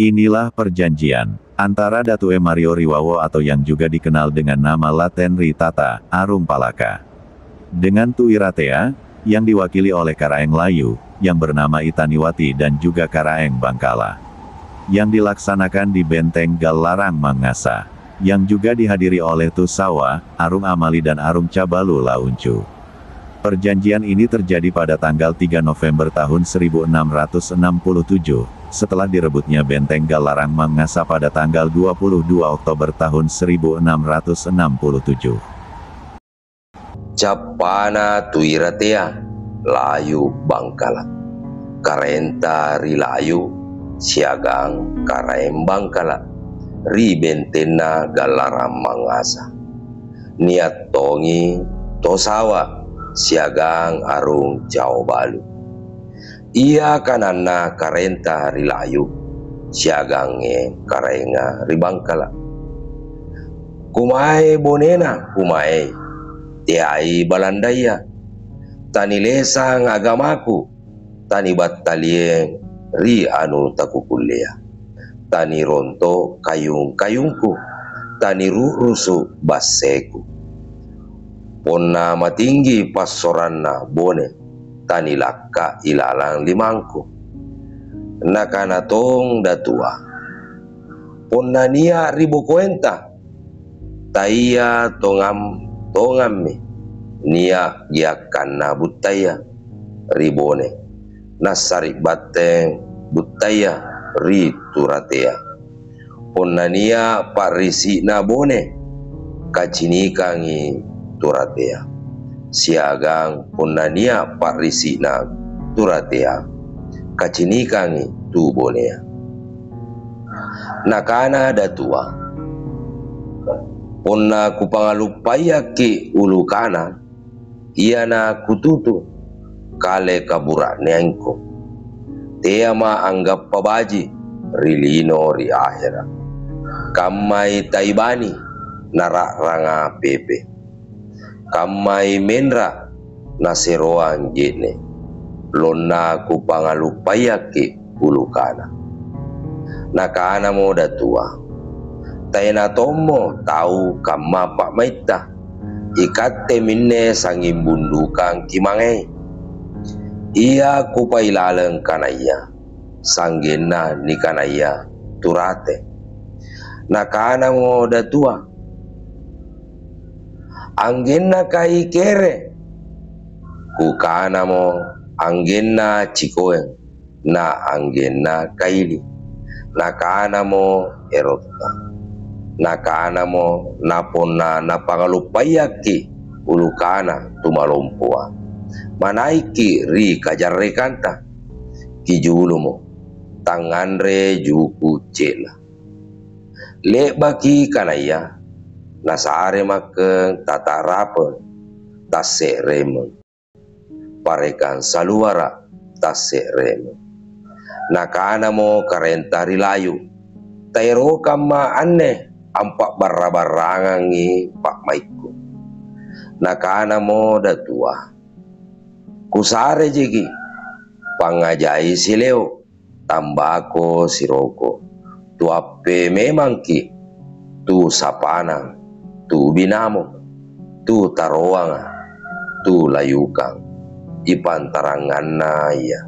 Inilah perjanjian antara Datue Mario Riwawo atau yang juga dikenal dengan nama Laten Ritata, Arum Palaka, dengan Tuiratea, yang diwakili oleh Karaeng Layu, yang bernama Itaniwati dan juga Karaeng Bangkala, yang dilaksanakan di Benteng Galarang Mangasa, yang juga dihadiri oleh Tusawa, Arum Amali dan Arum Cabalu Launcu. Perjanjian ini terjadi pada tanggal 3 November tahun 1667, setelah direbutnya Benteng Galarang Mangasa pada tanggal 22 Oktober tahun 1667. Capana Tuiratea, Layu Bangkala, Karenta Rilayu, Siagang Karaeng Bangkala, Ri Bentena Galarang Mangasa, Niat Tongi Tosawa, Siagang Arung Cabalu. Ia kanana Karenta Rilayu, Siagange Karaenga Ribangkala. Kumae bonena kumae, tiai balandaya, tani lesang agamaku, tani battalieng ri anu takukulea, tani ronto kayung-kayungku, tani rusu baseku. Ponna matinggi pasoranna bone, tani lakka ilalang limangku. Nakana tong datua, ponna nia ribu kuenta, taiya tongami, nia giakanna butaya ribone, nasari bateng butaya ri turatea. Ponna nia parisi na bone, kacinikangi turatea. Siagang ponnania parisina turatea, kacinikangi tu bonea. Nakana datua, ponna kupangalupaya ki ulukana, iana kututu kale kabura nengko, teama anggap pabaji rilino ri akhira, kamai taibani narak ranga pepe, kamai menra naseroan jene, lonna ku pangalupaya ke ulukana. Nakana mo datua, taina tomo tau kamma pak maita, ikate minne sangim bundukan kimangai. Ia ku pailaleng kanaya, sanggena ni kanaya turate. Nakana mo datua, anggenna kai kere, kukana mo anggenna cikoeng, na anggenna kaili, nakana mo erota, nakana mo napona napangalupayaki ulukana tumalumpua, manaiki ri kajarrekanta, kijulu mo tanganre juku cela, lebaki kanaya, nasare makeng tatarapeng tasek remeng, parekan saluara tasek remeng. Nakana mo Karenta Rilayu, tairo kama aneh ampak barra-barrangangi pak maiku. Nakana mo datua, kusare jegi pangajai sileo, tambako siroko, tuape memang ki, tu sapanang, tu binamo, tu taroanga, tu layukang, ipantarangan na iya.